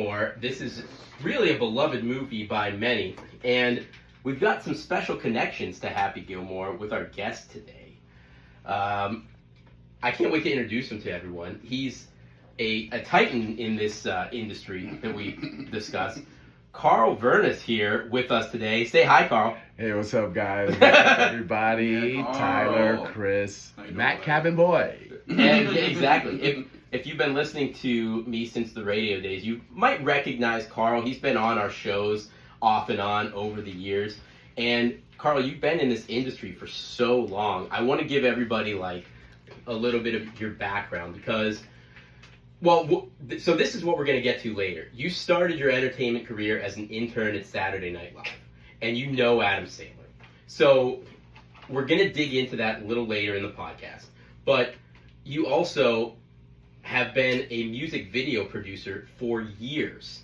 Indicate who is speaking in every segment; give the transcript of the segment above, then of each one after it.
Speaker 1: Gilmore. This is really a beloved movie by many, and we've got some special connections to Happy Gilmore with our guest today. I can't wait to introduce him to everyone. He's a titan in this industry that we discuss. Carl Verna's here with us today. Say hi, Carl.
Speaker 2: Hey, what's up, guys? What's up, everybody? Tyler, Chris, Matt, Cabin Boy.
Speaker 1: And exactly. If you've been listening to me since the radio days, you might recognize Carl. He's been on our shows off and on over the years. And Carl, you've been in this industry for so long. I want to give everybody like a little bit of your background because, well, so this is what we're going to get to later. You started your entertainment career as an intern at Saturday Night Live, and you know Adam Sandler. So we're going to dig into that a little later in the podcast. But you also have been a music video producer for years.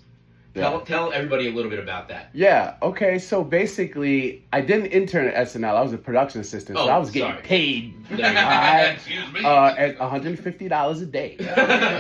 Speaker 2: Yeah.
Speaker 1: Tell everybody a little bit about that.
Speaker 2: Yeah, okay, so basically, I didn't intern at SNL. I was a production assistant, so I was getting paid
Speaker 3: Excuse me.
Speaker 2: at $150 a day.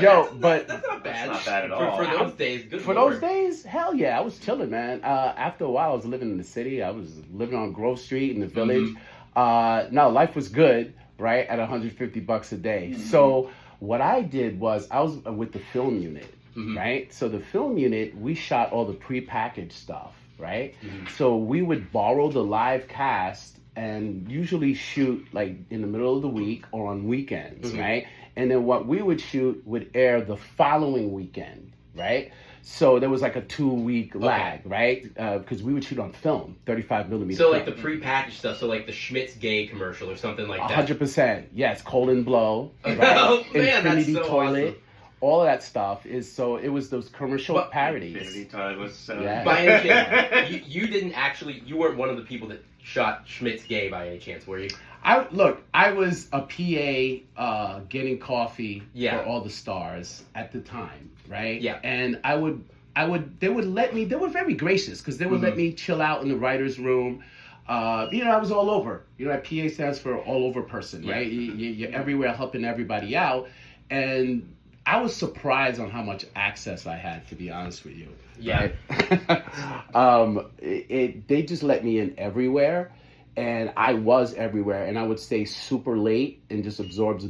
Speaker 2: Yo, but
Speaker 1: That's not bad.
Speaker 3: That's not bad at all.
Speaker 1: For those days, good
Speaker 2: for
Speaker 1: Lord.
Speaker 2: those days, hell yeah, I was chilling, man. After a while, I was living in the city. I was living on Grove Street in the village. No, life was good, right, at $150 a day. So what I did was I was with the film unit. Right? So the film unit, we shot all the prepackaged stuff, right? So we would borrow the live cast and usually shoot like in the middle of the week or on weekends, right? And then what we would shoot would air the following weekend, right? So there was like a 2-week lag, right? Because we would shoot on film, 35 millimeter.
Speaker 1: So
Speaker 2: film.
Speaker 1: like the prepackaged stuff, so like the Schmidt's Gay commercial or something like that.
Speaker 2: 100%. Yes, Cold and Blow, right?
Speaker 1: Oh, man,
Speaker 2: Infinity
Speaker 1: that's so
Speaker 2: Toilet.
Speaker 1: awesome.
Speaker 2: All of that stuff is so it was those commercial parodies.
Speaker 3: Infinity Toilet was so...
Speaker 2: Yeah.
Speaker 1: By any chance, you didn't actually, you weren't one of the people that shot Schmidt's Gay by any chance, were you?
Speaker 2: I was a PA getting coffee for all the stars at the time, right?
Speaker 1: Yeah.
Speaker 2: And they would let me, they were very gracious because they would let me chill out in the writer's room. I was all over. That PA stands for all over person, right? You're everywhere helping everybody out. And I was surprised on how much access I had, to be honest with you.
Speaker 1: Yeah.
Speaker 2: Right? They just let me in everywhere, and I was everywhere, and I would stay super late and just absorb.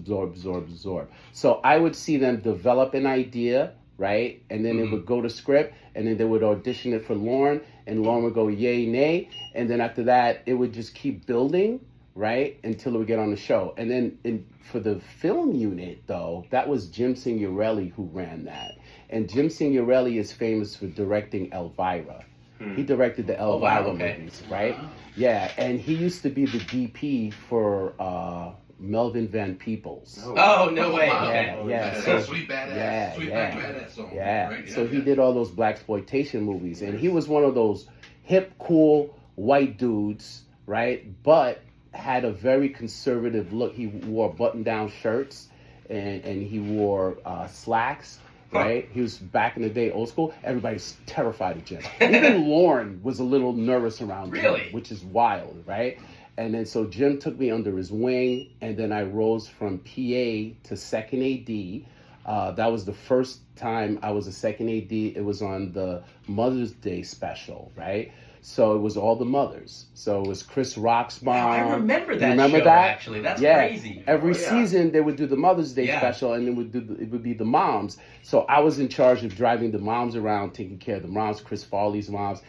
Speaker 2: So I would see them develop an idea, right? And then it would go to script, and then they would audition it for Lauren, and Lauren would go yay, nay, and then after that, it would just keep building, right, until it would get on the show. And then for the film unit, though, that was Jim Signorelli who ran that. And Jim Signorelli is famous for directing Elvira. He directed the Elvira movies, right? Yeah, and he used to be the DP for Melvin Van Peebles.
Speaker 1: Oh, no way.
Speaker 2: Yeah.
Speaker 3: So, Sweet Badass. Sweet Badass song.
Speaker 2: Yeah.
Speaker 3: Right?
Speaker 2: So he did all those blaxploitation movies, and he was one of those hip, cool white dudes, right? But had a very conservative look. He wore button-down shirts and he wore slacks, right? He was back in the day old school. Everybody's terrified of Jim. Even Lauren was a little nervous around Jim, which is wild, right? And then so Jim took me under his wing, and then I rose from PA to second AD. That was the first time I was a second AD. It was on the Mother's Day special, right? So it was all the mothers. So it was Chris Rock's mom.
Speaker 1: I remember that
Speaker 2: Remember
Speaker 1: show,
Speaker 2: that?
Speaker 1: actually. That's crazy.
Speaker 2: Every season they would do the Mother's Day special, and it would be the moms. So I was in charge of driving the moms around, taking care of the moms, Chris Farley's moms.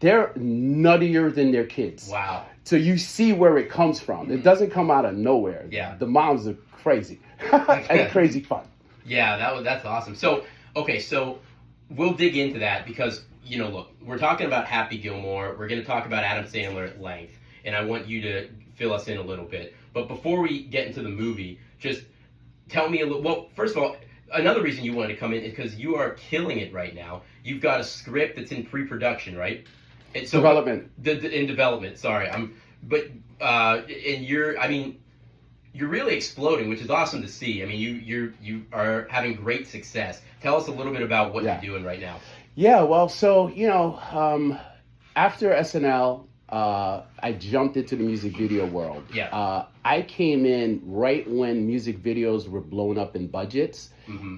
Speaker 2: They're nuttier than their kids.
Speaker 1: Wow.
Speaker 2: So you see where it comes from. It doesn't come out of nowhere.
Speaker 1: Yeah.
Speaker 2: The moms are crazy. And crazy fun.
Speaker 1: Yeah, that's awesome. So, okay, so we'll dig into that because, look, we're talking about Happy Gilmore. We're going to talk about Adam Sandler at length, and I want you to fill us in a little bit. But before we get into the movie, just tell me a little. Well, first of all, another reason you wanted to come in is because you are killing it right now. You've got a script that's in pre-production, right? And so
Speaker 2: Development.
Speaker 1: In development. Sorry, you're really exploding, which is awesome to see. I mean, you are having great success. Tell us a little bit about what you're doing right now.
Speaker 2: Yeah, well, so, after SNL, I jumped into the music video world.
Speaker 1: Yeah.
Speaker 2: I came in right when music videos were blowing up in budgets.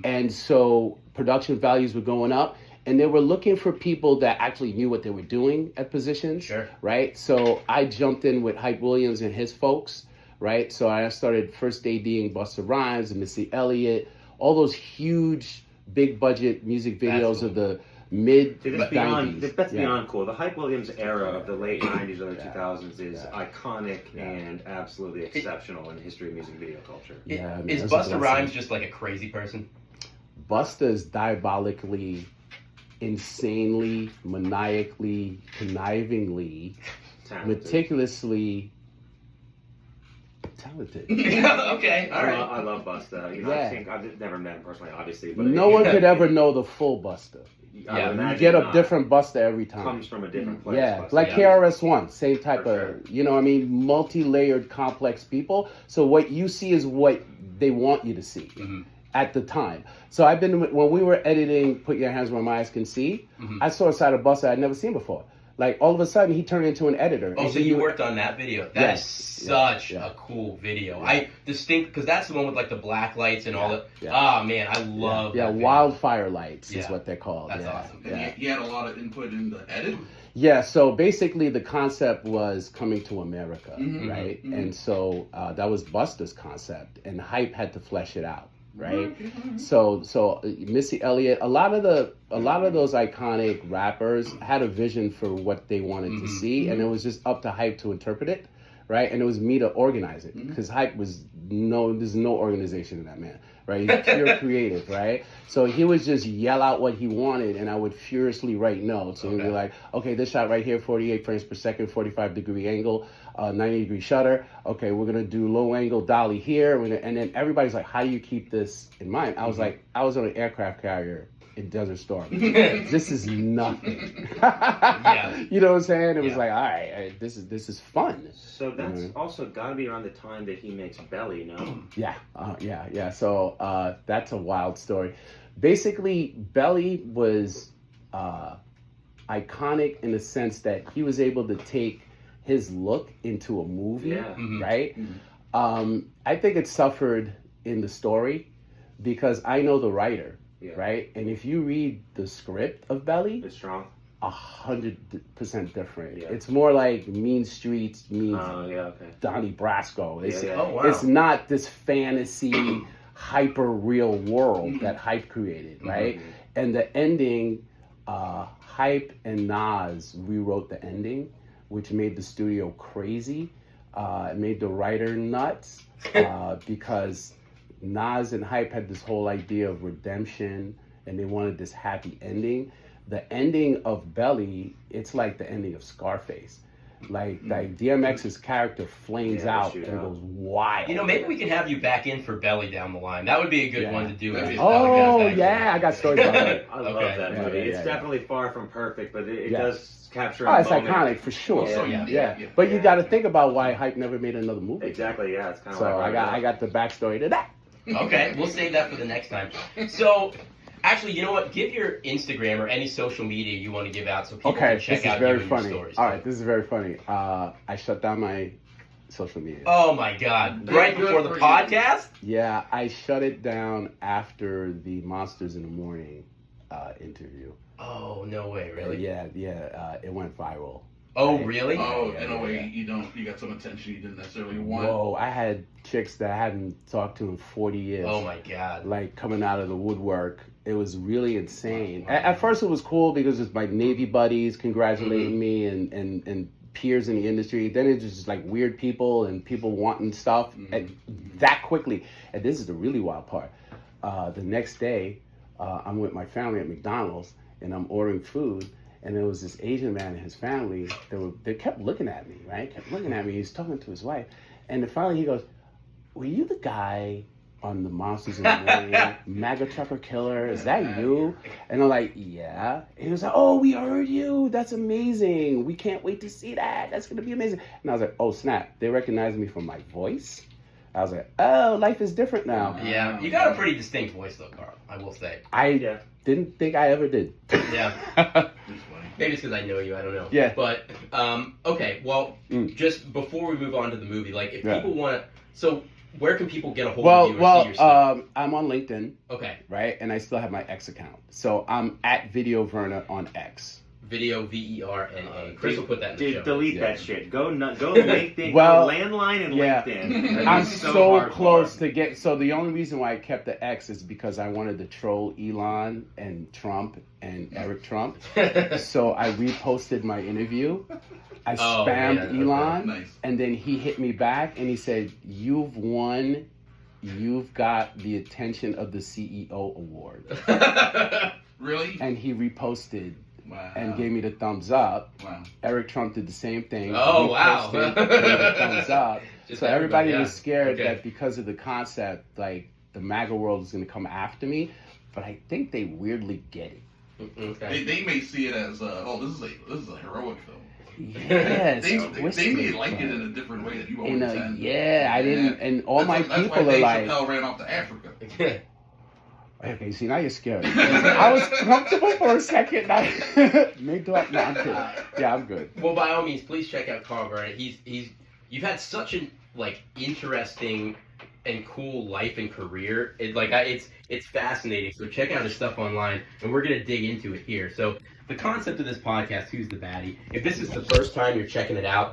Speaker 2: And so production values were going up. and they were looking for people that actually knew what they were doing at positions.
Speaker 1: Sure.
Speaker 2: Right. So I jumped in with Hype Williams and his folks. Right. So I started first ADing Busta Rhymes and Missy Elliott, all those huge, big budget music videos
Speaker 1: cool.
Speaker 2: of the mid
Speaker 4: See, that's
Speaker 2: 90s.
Speaker 4: beyond cool. The Hype Williams era of the late 90s, early
Speaker 2: Yeah.
Speaker 4: 2000s is
Speaker 2: Yeah.
Speaker 4: iconic
Speaker 2: Yeah.
Speaker 4: and absolutely exceptional in the history of music video culture.
Speaker 2: Yeah, I mean,
Speaker 1: Is
Speaker 2: that's a
Speaker 1: Busta
Speaker 2: blessing.
Speaker 1: Rhymes just like a crazy person?
Speaker 2: Busta is diabolically, insanely, maniacally, connivingly,
Speaker 4: Talented.
Speaker 2: meticulously talented.
Speaker 1: Okay, all right.
Speaker 4: I love Busta. You know,
Speaker 2: Yeah.
Speaker 4: I think I've never met him personally, obviously, but
Speaker 2: No one could ever know the full Busta.
Speaker 4: I
Speaker 1: Yeah.
Speaker 4: would
Speaker 2: You
Speaker 4: imagine
Speaker 2: get a
Speaker 4: not.
Speaker 2: different Busta every time.
Speaker 4: Comes from a different place.
Speaker 2: Yeah,
Speaker 4: Busta.
Speaker 2: like
Speaker 1: Yeah.
Speaker 2: KRS-One, same type
Speaker 4: For
Speaker 2: of, you know what I mean, multi-layered, complex people. So what you see is what they want you to see
Speaker 1: Mhm.
Speaker 2: at the time. So I've been, when we were editing Put Your Hands Where My Eyes Can See,
Speaker 1: Mhm.
Speaker 2: I saw a side of Busta I'd never seen before. Like, all of a sudden, he turned into an editor.
Speaker 1: Oh,
Speaker 2: And
Speaker 1: so
Speaker 2: he
Speaker 1: you
Speaker 2: would-
Speaker 1: worked on that video? That
Speaker 2: Yeah.
Speaker 1: is such
Speaker 2: Yeah.
Speaker 1: a cool video.
Speaker 2: Yeah.
Speaker 1: I distinct because that's the one with like the black lights and all that.
Speaker 2: Yeah.
Speaker 1: Ah man, I love
Speaker 2: Yeah,
Speaker 1: that video.
Speaker 2: wildfire lights is
Speaker 1: Yeah.
Speaker 2: what they're called.
Speaker 1: That's
Speaker 2: yeah.
Speaker 1: awesome.
Speaker 3: And
Speaker 2: Yeah.
Speaker 3: he had a lot of input in the edit.
Speaker 2: Yeah, so basically the concept was coming to America,
Speaker 3: Mhm,
Speaker 2: right?
Speaker 3: mhm.
Speaker 2: And so that was Busta's concept, and Hype had to flesh it out, right?
Speaker 3: Mhm.
Speaker 2: So Missy Elliott, a lot of those iconic rappers had a vision for what they wanted to
Speaker 1: Mhm.
Speaker 2: see, and it was just up to Hype to interpret it, right? And it was me to organize it
Speaker 3: Mhm.
Speaker 2: because Hype was there's no organization in that man, right? He's pure creative, right? So he would just yell out what he wanted, and I would furiously write notes. And he'd be
Speaker 1: Okay.
Speaker 2: like, okay, this shot right here, 48 frames per second, 45-degree angle, 90-degree shutter. Okay, we're gonna do low angle dolly here, and then everybody's like, how do you keep this in mind? I was like, I was on an aircraft carrier in Desert Storm. This is nothing.
Speaker 1: Yeah.
Speaker 2: You know what I'm saying? It was
Speaker 1: Yeah.
Speaker 2: like, all right, this is fun.
Speaker 4: So that's
Speaker 2: Mhm.
Speaker 4: also got to be around the time that he makes Belly, no?
Speaker 2: Yeah. So that's a wild story. Basically, Belly was iconic in the sense that he was able to take his look into a movie,
Speaker 4: Yeah.
Speaker 1: Mhm.
Speaker 2: right?
Speaker 3: Mhm.
Speaker 2: I think it suffered in the story because I know the writer,
Speaker 4: Yeah.
Speaker 2: right? And if you read the script of Belly,
Speaker 4: It's strong.
Speaker 2: 100% different.
Speaker 4: Yeah.
Speaker 2: It's more like Mean Streets means
Speaker 4: Oh, yeah, okay.
Speaker 2: Donnie Brasco. It's,
Speaker 4: Yeah, yeah.
Speaker 1: Oh wow.
Speaker 2: it's not this fantasy, hyper real world that Hype created, right?
Speaker 4: Mhm.
Speaker 2: And the ending, Hype and Nas rewrote the ending, which made the studio crazy. It made the writer nuts because Nas and Hype had this whole idea of redemption, and they wanted this happy ending. The ending of Belly, it's like the ending of Scarface. Like DMX's character flames
Speaker 4: Yeah,
Speaker 2: out
Speaker 4: shoot
Speaker 2: and
Speaker 4: out.
Speaker 2: goes wild.
Speaker 1: You know, maybe we can have you back in for Belly down the line. That would be a good
Speaker 2: Yeah.
Speaker 1: one to do.
Speaker 3: That'd
Speaker 1: with
Speaker 3: be-
Speaker 1: this
Speaker 2: Oh
Speaker 1: podcast,
Speaker 2: yeah,
Speaker 1: actually.
Speaker 2: I got stories about it.
Speaker 4: I love
Speaker 1: Okay.
Speaker 4: that
Speaker 2: Yeah,
Speaker 4: movie.
Speaker 2: yeah,
Speaker 4: It's
Speaker 2: yeah.
Speaker 4: definitely far from perfect, but it
Speaker 2: Yeah.
Speaker 4: does capture
Speaker 2: Oh,
Speaker 4: a
Speaker 2: it's
Speaker 4: moment.
Speaker 2: iconic for sure.
Speaker 1: Oh, yeah.
Speaker 2: Yeah. But you
Speaker 4: Yeah.
Speaker 2: got to think about why Hype never made another movie.
Speaker 4: Exactly, yeah. It's kind of
Speaker 2: So
Speaker 4: like
Speaker 2: I got the backstory to that.
Speaker 1: Okay, we'll save that for the next time. So, actually, you know what? Give your Instagram or any social media you want to give out so people
Speaker 2: Okay,
Speaker 1: can check
Speaker 2: this is
Speaker 1: out
Speaker 2: very
Speaker 1: you and your
Speaker 2: funny.
Speaker 1: stories.
Speaker 2: All right, this is very funny. I shut down my social media.
Speaker 1: Oh my God! Right
Speaker 3: Good
Speaker 1: before the
Speaker 3: for you.
Speaker 1: podcast.
Speaker 2: Yeah, I shut it down after the Monsters in the Morning interview.
Speaker 1: Oh no way! Really?
Speaker 2: Yeah, it went viral.
Speaker 1: Oh
Speaker 2: Right.
Speaker 1: really?
Speaker 3: Oh,
Speaker 2: Yeah,
Speaker 3: in a
Speaker 2: yeah,
Speaker 3: way,
Speaker 2: yeah.
Speaker 3: you got some attention you didn't necessarily want.
Speaker 2: Whoa, I had chicks that I hadn't talked to in 40 years.
Speaker 1: Oh my God!
Speaker 2: Like coming out of the woodwork. It was really insane. At first it was cool because it's my Navy buddies congratulating me and peers in the industry. Then it's just like weird people and people wanting stuff and that quickly. And this is the really wild part. The next day, I'm with my family at McDonald's and I'm ordering food. And there was this Asian man and his family. They kept looking at me, right? Kept looking at me. He's talking to his wife. And then finally he goes, were you the guy on the Monsters in the Morning, MAGA Trucker Killer? Is that you? And I'm like, yeah. And he was like, oh, we heard you. That's amazing. We can't wait to see that. That's going to be amazing. And I was like, oh, snap. They recognize me from my voice. I was like, oh, life is different now.
Speaker 1: Yeah, you got a pretty distinct voice though, Carl. I will say.
Speaker 2: I didn't think I ever did.
Speaker 1: Yeah.
Speaker 3: It's funny.
Speaker 1: Maybe it's because I know you. I don't know.
Speaker 2: Yeah.
Speaker 1: But okay. Well,
Speaker 2: Mm.
Speaker 1: just before we move on to the movie, like if
Speaker 2: Yeah.
Speaker 1: people want to, so where can people get a hold of you or see
Speaker 2: Well,
Speaker 1: your stuff?
Speaker 2: I'm on LinkedIn,
Speaker 1: Okay.
Speaker 2: right? And I still have my X account. So I'm at Video Verna on X.
Speaker 1: Video VERNA. Chris will put that in the
Speaker 4: Dude,
Speaker 1: show.
Speaker 4: delete
Speaker 2: Yeah.
Speaker 4: that shit. Go LinkedIn.
Speaker 2: Well,
Speaker 4: go landline and
Speaker 2: yeah.
Speaker 4: LinkedIn.
Speaker 2: I'm
Speaker 4: It's
Speaker 2: so
Speaker 4: hardcore.
Speaker 2: close to get. So the only reason why I kept the X is because I wanted to troll Elon and Trump and Eric Trump. So I reposted my interview. I
Speaker 1: Oh,
Speaker 2: spammed
Speaker 1: man,
Speaker 2: Elon,
Speaker 3: Nice.
Speaker 2: and then he hit me back and he said, "You've won. You've got the attention of the CEO award."
Speaker 3: Really?
Speaker 2: And he reposted
Speaker 3: Wow.
Speaker 2: and gave me the thumbs up.
Speaker 3: Wow.
Speaker 2: Eric Trump did the same thing.
Speaker 1: Oh,
Speaker 2: He
Speaker 1: wow.
Speaker 2: posted, gave me the thumbs up.
Speaker 1: Just
Speaker 2: So everybody
Speaker 1: yeah.
Speaker 2: was scared
Speaker 1: Okay.
Speaker 2: that because of the concept, like the MAGA world is going to come after me. But I think they weirdly get it.
Speaker 1: Okay.
Speaker 3: They may see it as this is a heroic film.
Speaker 2: Yes,
Speaker 3: They may like it in a different way that you always intend.
Speaker 2: I didn't, and all my
Speaker 3: That's
Speaker 2: people
Speaker 3: why
Speaker 2: are
Speaker 3: Dave
Speaker 2: like,
Speaker 3: Chappelle ran off to Africa.
Speaker 2: okay, see now you're scared. I was comfortable for a second. Mid no, I'm kidding. Yeah, I'm good.
Speaker 1: Well, by all means, please check out Carl Verna. You've had such an interesting and cool life and career. It's fascinating. So check out his stuff online, and we're gonna dig into it here. So the concept of this podcast, Who's the Baddie? If this is the first time you're checking it out,